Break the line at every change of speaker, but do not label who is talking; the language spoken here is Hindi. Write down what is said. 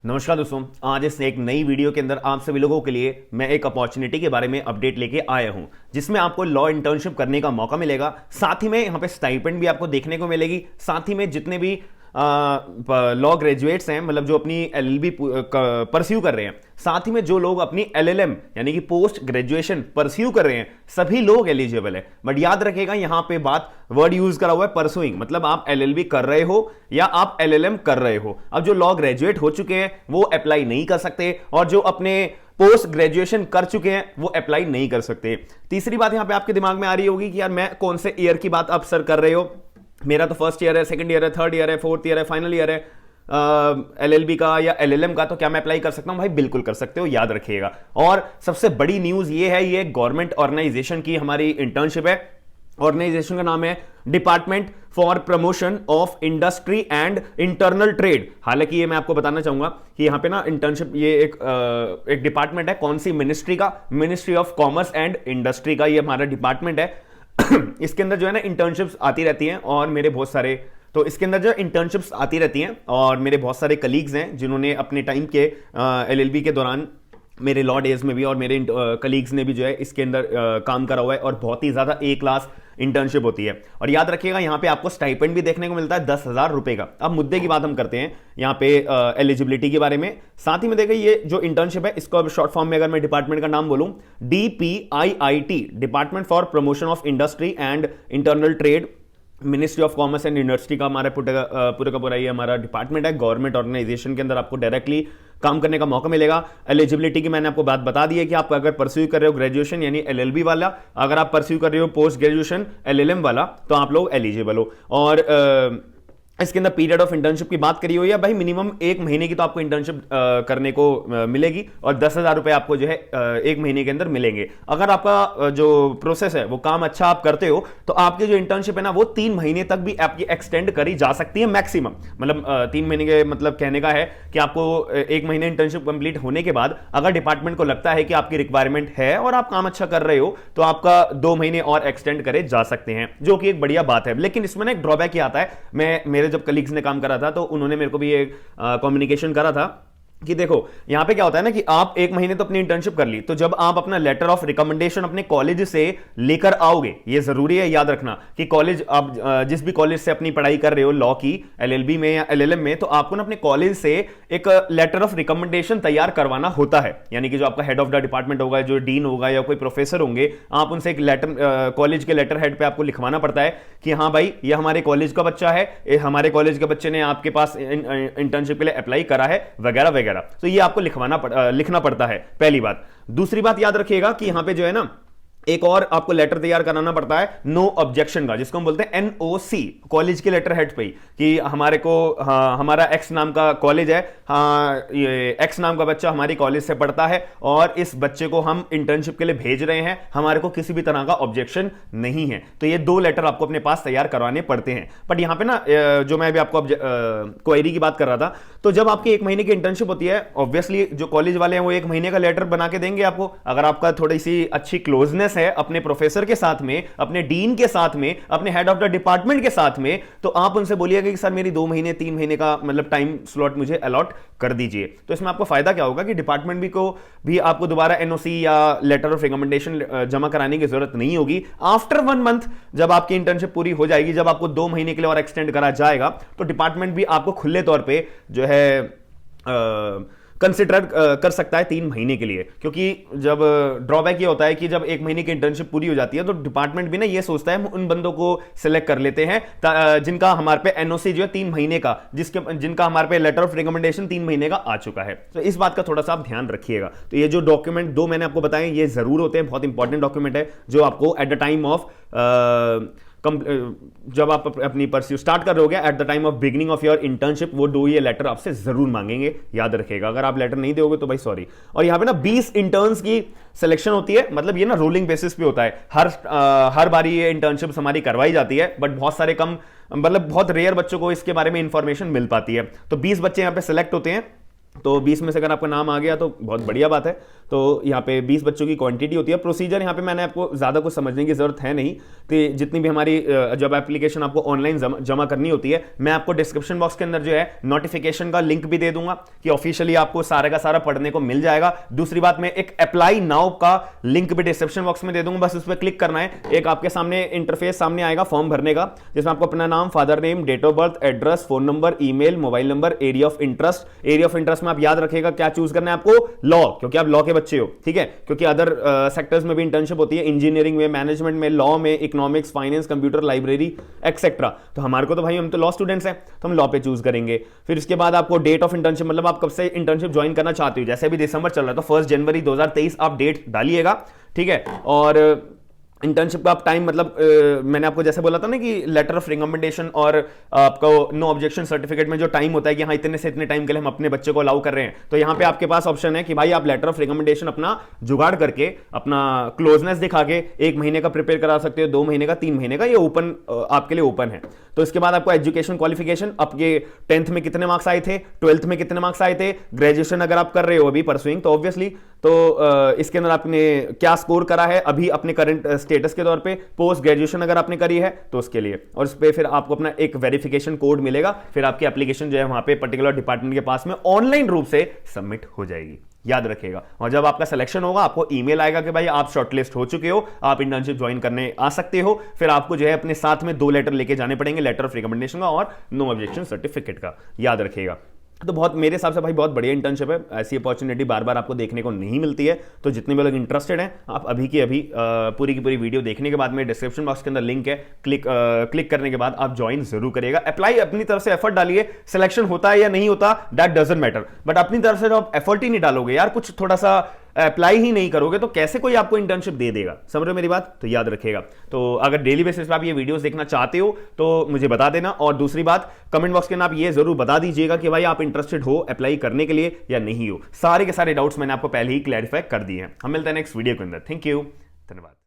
नमस्कार दोस्तों, आज इस एक नई वीडियो के अंदर आप सभी लोगों के लिए मैं एक अपॉर्चुनिटी के बारे में अपडेट लेके आया हूं, जिसमें आपको लॉ इंटर्नशिप करने का मौका मिलेगा। साथ ही में यहां पे स्टाइपेंड भी आपको देखने को मिलेगी। साथ ही में जितने भी लॉ ग्रेजुएट्स हैं, मतलब जो अपनी एलएलबी परस्यू कर रहे हैं, साथ ही में जो लोग अपनी एलएलएम यानी कि पोस्ट ग्रेजुएशन परस्यू कर रहे हैं, सभी लोग एलिजिबल है। बट याद रखिएगा, यहां पे बात वर्ड यूज करा हुआ है परसुइंग, मतलब आप एलएलबी कर रहे हो या आप एलएलएम कर रहे हो। अब जो लॉ ग्रेजुएट हो चुके हैं वो अप्लाई नहीं कर सकते, और जो अपने पोस्ट ग्रेजुएशन कर चुके हैं वो अप्लाई नहीं कर सकते। तीसरी बात यहां पे आपके दिमाग में आ रही होगी कि यार मैं कौन से ईयर की बात आप सर कर रहे हो, मेरा तो फर्स्ट ईयर है, सेकंड ईयर है, थर्ड ईयर है, फोर्थ ईयर है, फाइनल ईयर है एलएलबी का या एलएलएम का, तो क्या मैं अप्लाई कर सकता हूं? भाई बिल्कुल कर सकते हो, याद रखिएगा। और सबसे बड़ी न्यूज ये है, ये गवर्नमेंट ऑर्गेनाइजेशन की हमारी इंटर्नशिप है। ऑर्गेनाइजेशन का नाम है department for promotion of industry and internal trade. हालांकि ये मैं आपको बताना चाहूंगा कि यहां पे ना इंटर्नशिप ये एक डिपार्टमेंट है। कौन सी मिनिस्ट्री का? Ministry of commerce and industry का ये हमारा डिपार्टमेंट है। इसके अंदर जो है ना इंटर्नशिप्स आती रहती हैं, और मेरे बहुत सारे तो इसके अंदर जो इंटर्नशिप्स आती रहती हैं, और मेरे बहुत सारे कलीग्स हैं जिन्होंने अपने टाइम के एलएलबी के दौरान, मेरे लॉ डेज में भी और मेरे कलीग्स ने भी जो है इसके अंदर काम करा हुआ है, और बहुत ही ज्यादा ए क्लास इंटर्नशिप होती है। और याद रखिएगा, यहां पे आपको स्टाइपेंड भी देखने को मिलता है 10,000 रुपए का। अब मुद्दे की बात हम करते हैं यहां पे एलिजिबिलिटी के बारे में। साथ ही में देखिए, ये जो इंटर्नशिप है इसको अब शॉर्ट फॉर्म में अगर मैं डिपार्टमेंट का नाम बोलूं, DPIIT, department for promotion of industry and internal trade, ministry of commerce and university का हमारा पूरे का पूरा ये हमारा डिपार्टमेंट है। गवर्नमेंट ऑर्गेनाइजेशन के अंदर आपको डायरेक्टली काम करने का मौका मिलेगा। एलिजिबिलिटी की मैंने आपको बात बता दी है कि आप अगर परस्यू कर रहे हो ग्रेजुएशन यानी एलएलबी वाला, अगर आप परस्यू कर रहे हो पोस्ट ग्रेजुएशन एलएलएम वाला, तो आप लोग एलिजिबल हो। और इसके अंदर पीरियड ऑफ इंटर्नशिप की बात करी हुई है, भाई मिनिमम 1 महीने की तो आपको इंटर्नशिप करने को मिलेगी, और 10,000 रुपए आपको जो है 1 महीने के अंदर मिलेंगे। अगर आपका जो प्रोसेस है वो काम अच्छा आप करते हो, तो आपकी जो इंटर्नशिप है ना वो 3 महीने तक भी आपकी एक्सटेंड करी जा सकती है मैक्सिमम। मतलब 3 महीने के मतलब कहने का है कि आपको 1 महीने इंटर्नशिप कंप्लीट होने के बाद अगर डिपार्टमेंट को लगता है कि आपकी रिक्वायरमेंट है और आप काम अच्छा कर रहे हो, तो आपका 2 महीने और एक्सटेंड करे जा सकते हैं, जो कि एक बढ़िया बात है। लेकिन इसमें ना एक ड्रॉबैक ही आता है। मेरे जब कलीग्स ने काम करा था तो उन्होंने मेरे को भी एक कम्युनिकेशन करा था कि देखो यहां पे क्या होता है ना कि आप 1 महीने तो अपनी इंटर्नशिप कर ली, तो जब आप अपना लेटर ऑफ रिकमेंडेशन अपने कॉलेज से लेकर आओगे, ये जरूरी है याद रखना कि कॉलेज आप जिस भी कॉलेज से अपनी पढ़ाई कर रहे हो लॉ की, एलएलबी में या एलएलएम में, तो आपको ना अपने कॉलेज से एक लेटर ऑफ रिकमेंडेशन तैयार करवाना होता है। यानी कि जो आपका हेड ऑफ द डिपार्टमेंट होगा, जो डीन होगा या कोई प्रोफेसर होंगे, आप उनसे एक लेटर कॉलेज के लेटर हेड पे आपको लिखवाना पड़ता है कि हाँ भाई ये हमारे कॉलेज का बच्चा है, हमारे कॉलेज के बच्चे ने आपके पास इंटर्नशिप के लिए अप्लाई करा है, वगैरह वगैरह। तो ये आपको लिखना पड़ता है, पहली बात। दूसरी बात याद रखिएगा कि यहां पे जो है ना एक और आपको लेटर तैयार कराना पड़ता है नो ऑब्जेक्शन का, जिसको हम बोलते हैं NOC, कॉलेज के लेटर हेड पे ही, कि हमारे को हमारा एक्स नाम का कॉलेज है, ये एक्स नाम का बच्चा हमारी कॉलेज से पढ़ता है और इस बच्चे को हम इंटर्नशिप के लिए भेज रहे हैं, हमारे को किसी भी तरह का ऑब्जेक्शन नहीं है। तो ये 2 लेटर आपको अपने पास तैयार करवाने पड़ते हैं। बट यहां पे ना जो मैं अभी आपको क्वेरी की बात कर रहा था, तो जब आपकी 1 महीने की इंटर्नशिप होती है, ऑब्वियसली जो कॉलेज वाले हैं वो 1 महीने का लेटर बना के देंगे आपको। अगर आपका थोड़ी सी अच्छी क्लोजनेस है अपने प्रोफेसर के साथ में, अपने डीन के साथ में, अपने हेड ऑफ द डिपार्टमेंट के साथ में, तो आप उनसे बोलिएगा कि सर मेरी 2 महीने 3 महीने का मतलब टाइम स्लॉट मुझे अलॉट कर दीजिए। तो इसमें आपको फायदा क्या होगा कि डिपार्टमेंट भी आपको दोबारा NOC या लेटर ऑफ रिकमेंडेशन जमा कराने की जरूरत नहीं होगी। आफ्टर 1 मंथ जब आपकी इंटर्नशिप पूरी हो जाएगी, जब आपको 2 महीने के लिए और एक्सटेंड करा जाएगा, तो डिपार्टमेंट भी आपको खुले तौर पे जो है कंसिडर कर सकता है 3 महीने के लिए। क्योंकि जब ड्रॉबैक ये होता है कि जब 1 महीने की इंटर्नशिप पूरी हो जाती है, तो डिपार्टमेंट भी ना ये सोचता है हम उन बंदों को सिलेक्ट कर लेते हैं जिनका हमारे पे NOC जो है 3 महीने का, जिनका हमारे पे लेटर ऑफ रिकमेंडेशन 3 महीने का आ चुका है। तो इस बात का थोड़ा सा आप ध्यान रखिएगा। तो ये जो डॉक्यूमेंट 2 मैंने आपको बताए, ये जरूर होते हैं, बहुत इंपॉर्टेंट डॉक्यूमेंट है, जो आपको एट द टाइम ऑफ जब आप अपनी परस्यू स्टार्ट कर रहे हो, at the time of beginning of your internship, वो 2 ये लेटर आपसे जरूर मांगेंगे, याद रखेगा। अगर आप लेटर नहीं दोगे तो भाई सॉरी। और यहां पे ना 20 इंटर्न्स की सिलेक्शन होती है, मतलब ये ना रोलिंग बेसिस पे होता है। हर बारी ये इंटर्नशिप हमारी करवाई जाती है, बट बहुत सारे मतलब बहुत रेयर बच्चों को इसके बारे में इंफॉर्मेशन मिल पाती है। तो 20 बच्चे यहां पे सिलेक्ट होते हैं, तो 20 में से अगर आपका नाम आ गया तो बहुत बढ़िया बात है। तो यहाँ पे 20 बच्चों की क्वांटिटी होती है। प्रोसीजर यहाँ पे मैंने आपको ज़्यादा कुछ समझने की ज़रूरत है नहीं। तो जितनी भी हमारी जब एप्लीकेशन आपको ऑनलाइन जमा करनी होती है, मैं आपको डिस्क्रिप्शन बॉक्स के अंदर जो है नोटिफिकेशन का लिंक भी दे दूंगा कि ऑफिशियली आपको सारा का सारा पढ़ने को मिल जाएगा। दूसरी बात, मैं एक अप्लाई नाउ का लिंक भी डिस्क्रिप्शन बॉक्स में दे दूंगा, बस उस पर क्लिक करना है। एक आपके सामने इंटरफेस सामने आएगा फॉर्म भरने का, जिसमें आपको अपना नाम, father name, date of birth, address, phone number, email, mobile number, area of interest. Area of interest में आप याद रखेगा क्या चूज करना है आपको, लॉ, क्योंकि आप लॉ के बच्चे हो, ठीक है। क्योंकि अदर सेक्टर्स में भी इंटर्नशिप होती है, इंजीनियरिंग में, मैनेजमेंट में, लॉ में, economics, finance, computer, library etcetera. तो हमारे को तो भाई हम तो लॉ स्टूडेंट्स हैं, तो हम लॉ पे चूज करेंगे। फिर इसके बाद आपको डेट ऑफ इंटर्नशिप, मतलब आप कब से इंटर्नशिप ज्वाइन करना चाहते हो। जैसे अभी दिसंबर चल रहा है तो 1 जनवरी 2023 आप डेट डालिएगा, ठीक है। और इंटर्नशिप का आप टाइम, मतलब मैंने आपको जैसे बोला था ना कि लेटर ऑफ रिकमेंडेशन और आपको नो ऑब्जेक्शन सर्टिफिकेट में जो टाइम होता है कि हाँ इतने से इतने टाइम के लिए हम अपने बच्चे को अलाउ कर रहे हैं, तो यहाँ पे आपके पास ऑप्शन है कि भाई आप लेटर ऑफ रिकमेंडेशन अपना जुगाड़ करके, अपना क्लोजनेस दिखा के 1 महीने का प्रिपेयर करा सकते हो, 2 महीने का, 3 महीने का, ये ओपन आपके लिए ओपन है। तो इसके बाद आपको एजुकेशन क्वालिफिकेशन, आपके 10th में कितने मार्क्स आए थे, 12th में कितने मार्क्स आए थे, ग्रेजुएशन अगर आप कर रहे हो अभी परसुइंग तो ऑब्वियसली, तो इसके अंदर आपने क्या स्कोर करा है अभी अपने करंट स्टेटस के तौर पे, पोस्ट ग्रेजुएशन अगर आपने करी है तो उसके लिए, और उस पर फिर आपको अपना एक वेरिफिकेशन कोड मिलेगा। फिर आपकी एप्लीकेशन जो है वहां पे पर्टिकुलर डिपार्टमेंट के पास में ऑनलाइन रूप से सबमिट हो जाएगी, याद रखिएगा। और जब आपका सिलेक्शन होगा आपको ईमेल आएगा कि भाई आप शॉर्टलिस्ट हो चुके हो, आप इंटर्नशिप ज्वाइन करने आ सकते हो। फिर आपको जो है अपने साथ में 2 लेटर लेके जाने पड़ेंगे, लेटर ऑफ रिकमेंडेशन का और नो ऑब्जेक्शन सर्टिफिकेट का, याद रखिएगा। तो बहुत, मेरे हिसाब से भाई बहुत बढ़िया इंटर्नशिप है। ऐसी अपॉर्चुनिटी बार बार आपको देखने को नहीं मिलती है। तो जितने भी लोग इंटरेस्टेड हैं, आप अभी की अभी पूरी की पूरी वीडियो देखने के बाद में डिस्क्रिप्शन बॉक्स के अंदर लिंक है, क्लिक करने के बाद आप ज्वाइन जरूर करिएगा। अप्लाई अपनी तरफ से एफर्ट डालिए, सिलेक्शन होता है या नहीं होता दैट डजंट मैटर, बट अपनी तरफ से जब आप एफर्ट ही नहीं डालोगे यार, कुछ थोड़ा सा अप्लाई ही नहीं करोगे तो कैसे कोई आपको इंटर्नशिप दे देगा। समझ रहे हो मेरी बात? तो याद रखिएगा। तो अगर डेली बेसिस पे आप ये वीडियोस देखना चाहते हो तो मुझे बता देना। और दूसरी बात, कमेंट बॉक्स के अंदर आप ये जरूर बता दीजिएगा कि भाई आप इंटरेस्टेड हो अप्लाई करने के लिए या नहीं हो। सारे के सारे डाउट्स मैंने आपको पहले ही क्लैरिफाई कर दिए हैं। हम मिलते हैं नेक्स्ट वीडियो के अंदर। थैंक यू, धन्यवाद।